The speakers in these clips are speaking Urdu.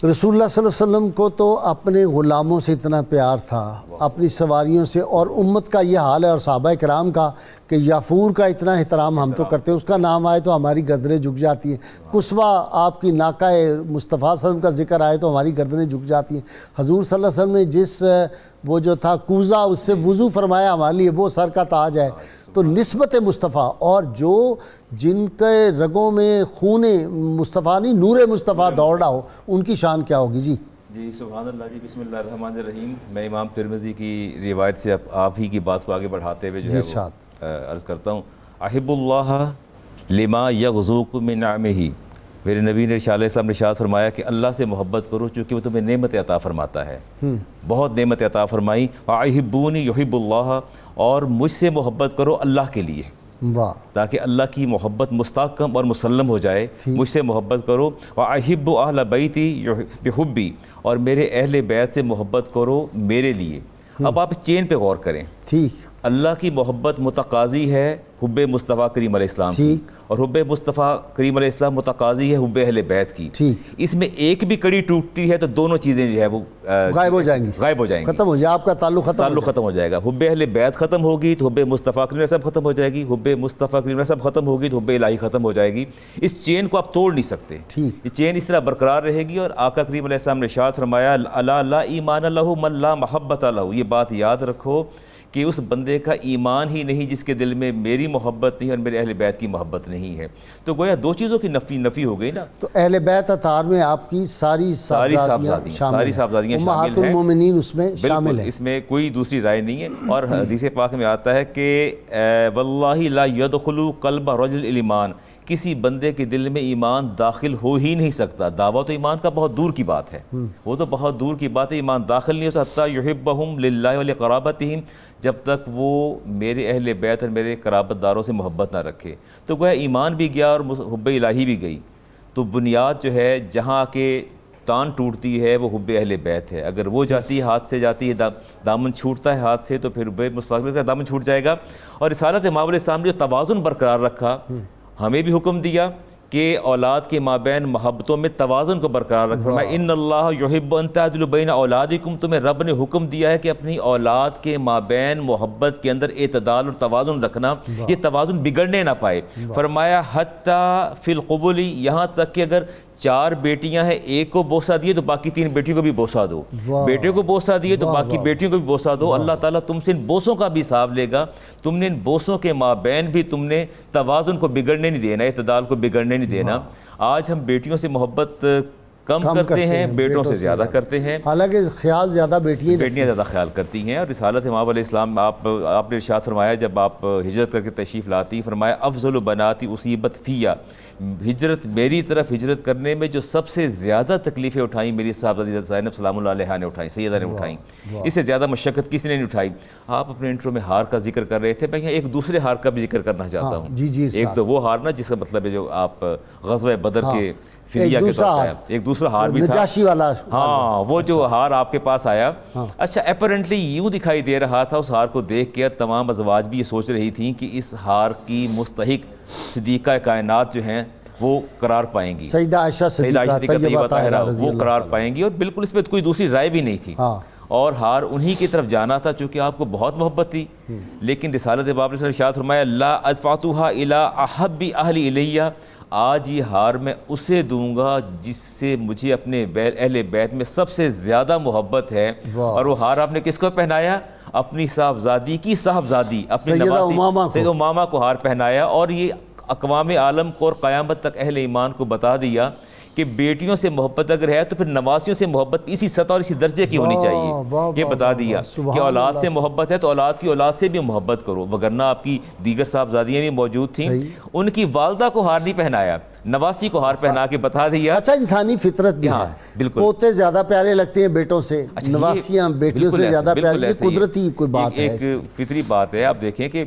رسول اللہ صلی اللہ علیہ وسلم کو تو اپنے غلاموں سے اتنا پیار تھا، اپنی سواریوں سے، اور امت کا یہ حال ہے اور صحابہ کرام کا کہ یافور کا اتنا احترام ہم تو کرتے ہیں، اس کا نام آئے تو ہماری گردنیں جھک جاتی ہیں، قصوہ آپ کی ناکہ مصطفیٰ صلی اللہ علیہ وسلم کا ذکر آئے تو ہماری گردنیں جھک جاتی ہیں۔ حضور صلی اللہ علیہ وسلم نے جس وہ جو تھا کوزہ اس سے وضو فرمایا ہمارے لیے، وہ سر کا تاج ہے۔ تو نسبت مصطفیٰ، اور جو جن کے رگوں میں خون مصطفیٰ نہیں نور مصطفیٰ دوڑ رہا ہو، ان کی شان کیا ہوگی؟ جی سبحان اللہ جی، بسم اللہ الرحمن الرحیم۔ میں امام ترمذی کی روایت سے آپ ہی کی بات کو آگے بڑھاتے ہوئے جو ہے وہ عرض کرتا ہوں، احب اللہ لما یغزوک من نعمہ۔ میرے نبی نے علیہ السلام نے ارشاد فرمایا کہ اللہ سے محبت کرو چونکہ وہ تمہیں نعمت عطا فرماتا ہے، بہت نعمت عطا فرمائی۔ وَأَحِبُّونِي يُحِبُّ اللَّهَ، اور مجھ سے محبت کرو اللہ کے لیے، تاکہ اللہ کی محبت مستحکم اور مسلم ہو جائے۔ مجھ سے محبت کرو۔ وَأَحِبُّ أَهْلَ بَيْتِي بِحُبِّي، اور میرے اہل بیت سے محبت کرو میرے لیے۔ اب آپ اس چین پہ غور کریں، اللہ کی محبت متقاضی ہے حب مصطفیٰ کریم علیہ السلام کی، اور حب مصطفیٰ کریم علیہ السلام متقاضی ہے حب اہل بیت کی۔ اس میں ایک بھی کڑی ٹوٹتی ہے تو دونوں چیزیں جو ہے وہ غائب ہو جائیں گی، ختم ہو جائے، آپ کا تعلق ختم ہو جائے گا۔ حب اہل بیت ختم ہوگی تو حب مصطفیٰ کریم علیہ السلام ختم ہو جائے گی، حب مصطفیٰ کریم علیہ السلام ختم ہوگی تو حب الہی ختم ہو جائے گی۔ اس چین کو آپ توڑ نہیں سکتے، یہ چین اس طرح برقرار رہے گی۔ اور آقا کریم علیہ السلام نے ارشاد فرمایا، الا لا ایمان لہ من لا محبت لہ۔ یہ بات یاد رکھو کہ اس بندے کا ایمان ہی نہیں جس کے دل میں میری محبت نہیں اور میرے اہل بیت کی محبت نہیں ہے۔ تو گویا دو چیزوں کی نفی ہو گئی نا۔ تو اہل بیت اطہار میں آپ کی ساری صاحبزادیاں شامل ہیں، امہات المومنین اس میں شامل ہیں، اس میں کوئی دوسری رائے نہیں ہے۔ اور حدیث پاک میں آتا ہے کہ واللہ لا يدخل قلب رجل الایمان، کسی بندے کے دل میں ایمان داخل ہو ہی نہیں سکتا۔ دعویٰ تو ایمان کا بہت دور کی بات ہے، وہ تو بہت دور کی بات ہے، ایمان داخل نہیں ہو سکتا یحبہم للہ ولقرابتہم، جب تک وہ میرے اہل بیت اور میرے قرابت داروں سے محبت نہ رکھے۔ تو گویا ایمان بھی گیا اور حب الہی بھی گئی۔ تو بنیاد جو ہے جہاں کے تان ٹوٹتی ہے وہ حب اہل بیت ہے۔ اگر وہ جاتی ہے ہاتھ سے، جاتی ہے دامن چھوٹتا ہے ہاتھ سے، تو پھر حب مصطفیٰ کا دامن چھوٹ جائے گا۔ اور رسالت امام علیہ السلام نے جو توازن برقرار رکھا، ہمیں بھی حکم دیا کہ اولاد کے مابین محبتوں میں توازن کو برقرار رکھنا۔ فرمایا ان اللہ یحب ان تعدلوا بین اولادکم، تمہیں رب نے حکم دیا ہے کہ اپنی اولاد کے مابین محبت کے اندر اعتدال اور توازن رکھنا، یہ توازن بگڑنے نہ پائے۔ فرمایا حتی فی القبول، یہاں تک کہ اگر 4 بیٹیاں ہیں، ایک کو بوسہ دیے تو باقی 3 بیٹیوں کو بھی بوسہ دو، بیٹے کو بوسہ دیے تو باقی بیٹیوں کو بھی بوسہ دو۔ اللہ تعالیٰ تم سے ان بوسوں کا بھی حساب لے گا، تم نے ان بوسوں کے مابین بھی تم نے توازن کو بگڑنے نہیں دینا، اعتدال کو بگڑنے نہیں دینا۔ آج ہم بیٹیوں سے محبت کم کرتے ہیں، بیٹوں سے زیادہ کرتے ہیں، حالانکہ خیال زیادہ بیٹیاں زیادہ خیال کرتی ہیں۔ اور رسالت امام علیہ السلام آپ نے ارشاد فرمایا جب آپ ہجرت کر کے تشریف لاتی، فرمایا افضل بناتی اصیبت فیہ، ہجرت میری طرف ہجرت کرنے میں جو سب سے زیادہ تکلیفیں اٹھائیں میری صاحبزادی زینب سلام اللہ علیہا نے اٹھائیں، سیدہ نے اٹھائیں، اس سے زیادہ مشقت کسی نے نہیں اٹھائی۔ آپ اپنے انٹرو میں ہار کا ذکر کر رہے تھے، میں ایک دوسرے ہار کا بھی ذکر کرنا چاہتا ہوں۔ ایک تو وہ ہار نا جس کا مطلب ہے جو آپ غزوہ بدر کے فدیہ کے طور پر، ایک دوسرا ہار بھی تھا نجاشی والا، ہاں وہ جو ہار آپ کے پاس آیا، اچھا اپیرنٹلی یوں دکھائی دے رہا تھا اس ہار کو دیکھ کے، تمام ازواج بھی یہ سوچ رہی تھیں کہ اس ہار کی مستحق صدیقہ کائنات جو ہیں وہ قرار پائیں گی، سیدہ عائشہ صدیقہ طیبہ طاہرہ وہ قرار پائیں گی، اور بالکل اس پہ کوئی دوسری رائے بھی نہیں تھی۔ اور ہار انہی کی طرف جانا تھا چونکہ آپ کو بہت محبت تھی، لیکن رسالت باب نے ارشاد فرمایا لا ادفعتها الى احب اہل الیہ، آج یہ ہار میں اسے دوں گا جس سے مجھے اپنے اہل بیت میں سب سے زیادہ محبت ہے۔ اور وہ ہار آپ نے کس کو پہنایا؟ اپنی صاحبزادی کی صاحبزادی، اپنی نواسی سیدہ امامہ کو ہار پہنایا، اور یہ اقوام عالم کو اور قیامت تک اہل ایمان کو بتا دیا کہ بیٹیوں سے محبت اگر ہے تو پھر نواسیوں سے محبت اسی سطح اور اسی درجے کی ہونی چاہیے۔ یہ بتا دیا کہ اولاد سے محبت ہے تو اولاد کی اولاد سے بھی محبت کرو، وگرنہ آپ کی دیگر صاحبزادیاں بھی موجود تھیں، ان کی والدہ کو ہار نہیں پہنایا، نواسی کو ہار پہنا کے بتا دیا۔ اچھا انسانی فطرت بھی ہے، بالکل پوتے زیادہ پیارے لگتے ہیں بیٹوں سے، نواسیاں بیٹیوں سے زیادہ پیاری، قدرتی کوئی بات ہے، ایک فطری بات ہے۔ آپ دیکھیں کہ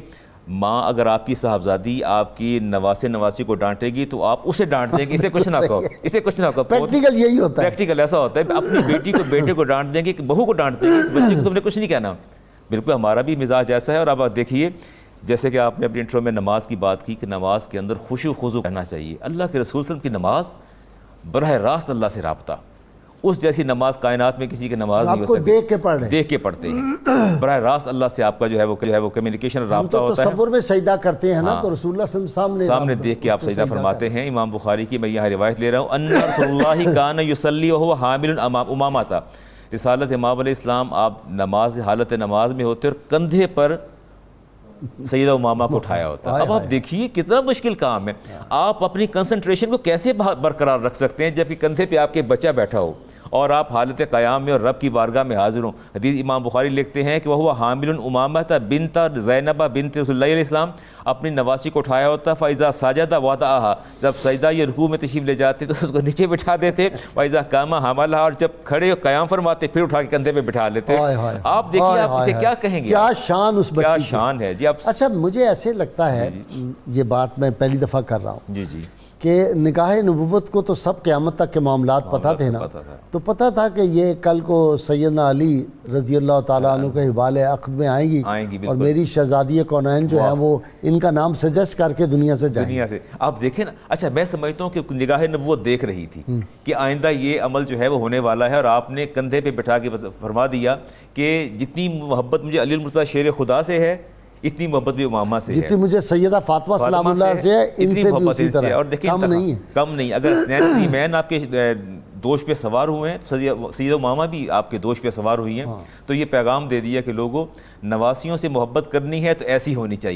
ماں اگر آپ کی صاحبزادی آپ کی نواسی کو ڈانٹے گی تو آپ اسے ڈانٹ دیں گے، اسے کچھ نہ کہو، اسے کچھ نہ کہو۔ پریکٹیکل یہی ہوتا ہے، پریکٹیکل ایسا ہوتا ہے، اپنی بیٹی کو بیٹے کو ڈانٹ دیں گے، بہو کو ڈانٹ دیں گے، اس بچے کو تم نے کچھ نہیں کہنا۔ بالکل ہمارا بھی مزاج ایسا ہے۔ اور اب آپ دیکھیے جیسے کہ آپ نے اپنے انٹرو میں نماز کی بات کی کہ نماز کے اندر خشوع و خضوع رہنا چاہیے۔ اللہ کے رسول صلی اللہ علیہ وسلم کی نماز براہ راست اللہ سے رابطہ، اس جیسی نماز کائنات میں کسی کی نماز نہیں آپ ہو کو سکتی. دیکھ کے پڑھ رہے ہیں. دیکھ کے پڑھتے ہیں براہ راست اللہ سے آپ کا جو ہے وہ کمیونیکیشن ہم رابطہ تو ہوتا ہے. تصور میں سجدہ کرتے ہیں نا, تو رسول اللہ صلی اللہ علیہ وسلم سامنے دیکھ کے آپ سجدہ فرماتے ہیں. امام بخاری کی میں یہاں روایت لے رہا ہوں, ان رسول اللہ کان یصلی وهو حامل امامۃ. رسالت امام علیہ السلام آپ حالت نماز میں ہوتے اور کندھے پر سیدہ امامہ کو اٹھایا ہوتا. اب آپ دیکھیے کتنا مشکل کام ہے. آپ اپنی کنسنٹریشن کو کیسے برقرار رکھ سکتے ہیں جبکہ کندھے پہ آپ کے بچہ بیٹھا ہو اور آپ حالت قیام میں اور رب کی بارگاہ میں حاضر ہوں. حدیث امام بخاری لکھتے ہیں کہ وہ حامل امامۃ بنت زینب بنت رسول اللہ علیہ السلام, اپنی نواسی کو اٹھایا ہوتا. فاذا سجد وضعها, جب سجدہ یا رکوع میں تشریف لے جاتے تو اس کو نیچے بٹھا دیتے. فاذا قام حملها, اور جب کھڑے قیام فرماتے پھر اٹھا کے کندھے پہ بٹھا لیتے. آپ دیکھیے آپ اسے کیا کہیں گے, کیا شان اس بچی کی, کیا شان ہے جی. آپ اچھا مجھے ایسے لگتا ہے, یہ بات میں پہلی دفعہ کر رہا ہوں جی جی کہ نکاح نبوت کو تو سب قیامت تک کے معاملات پتہ تھے نا, تو پتہ تھا کہ یہ کل کو سیدنا علی رضی اللہ تعالیٰ عنہ کے حوالے عقد میں آئیں گی اور میری شہزادی کونین جو ہے وہ ان کا نام سجسٹ کر کے دنیا سے جائیں. دنیا سے آپ دیکھیں نا. اچھا میں سمجھتا ہوں کہ نگاہ نبوت دیکھ رہی تھی کہ آئندہ یہ عمل جو ہے وہ ہونے والا ہے, اور آپ نے کندھے پہ بٹھا کے فرما دیا کہ جتنی محبت مجھے علی المرتضیٰ شیر خدا سے ہے اتنی محبت بھی امامہ سے ہے, جتنی مجھے سیدہ فاطمہ سلام اللہ سے ہے ان سے بھی اسی طرح, اور دیکھیں کم نہیں ہے. کم نہیں. اگر حسنین ایمین آپ کے دوش پہ سوار ہوئے ہیں تو سیدہ امامہ بھی آپ کے دوش پہ سوار ہوئی ہیں. تو یہ پیغام دے دیا کہ لوگوں نواسیوں سے محبت کرنی ہے تو ایسی ہونی چاہیے.